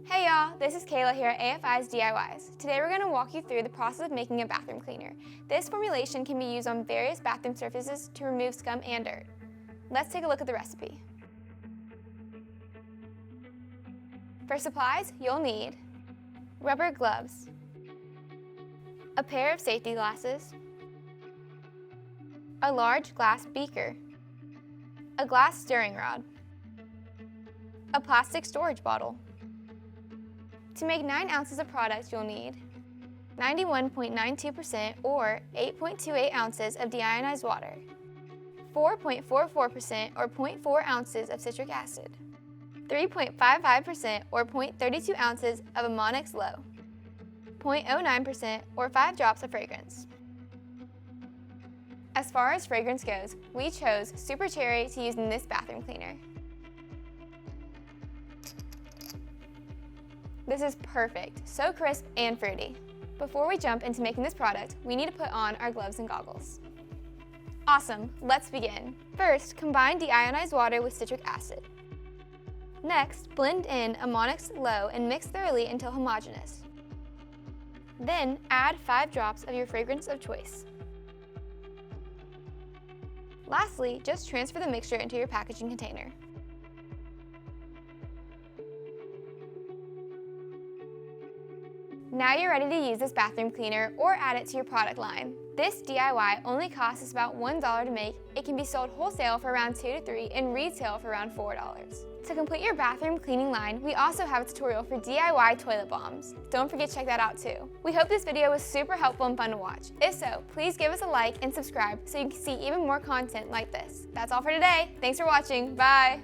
Hey y'all, this is Kayla here at AFI's DIYs. Today we're going to walk you through the process of making a bathroom cleaner. This formulation can be used on various bathroom surfaces to remove scum and dirt. Let's take a look at the recipe. For supplies, you'll need rubber gloves, a pair of safety glasses, a large glass beaker, a glass stirring rod, a plastic storage bottle. To make 9 ounces of product, you'll need 91.92% or 8.28 ounces of deionized water, 4.44% or 0.4 ounces of citric acid, 3.55% or 0.32 ounces of Ammonyx Lo, 0.09% or 5 drops of fragrance. As far as fragrance goes, we chose Super Cherry to use in this bathroom cleaner. This is perfect, so crisp and fruity. Before we jump into making this product, we need to put on our gloves and goggles. Awesome, let's begin. First, combine deionized water with citric acid. Next, blend in Ammonyx Lo and mix thoroughly until homogeneous. Then, add 5 drops of your fragrance of choice. Lastly, just transfer the mixture into your packaging container. Now you're ready to use this bathroom cleaner or add it to your product line. This DIY only costs us about $1 to make. It can be sold wholesale for around $2 to $3 and retail for around $4. To complete your bathroom cleaning line, we also have a tutorial for DIY toilet bombs. Don't forget to check that out too. We hope this video was super helpful and fun to watch. If so, please give us a like and subscribe so you can see even more content like this. That's all for today. Thanks for watching. Bye!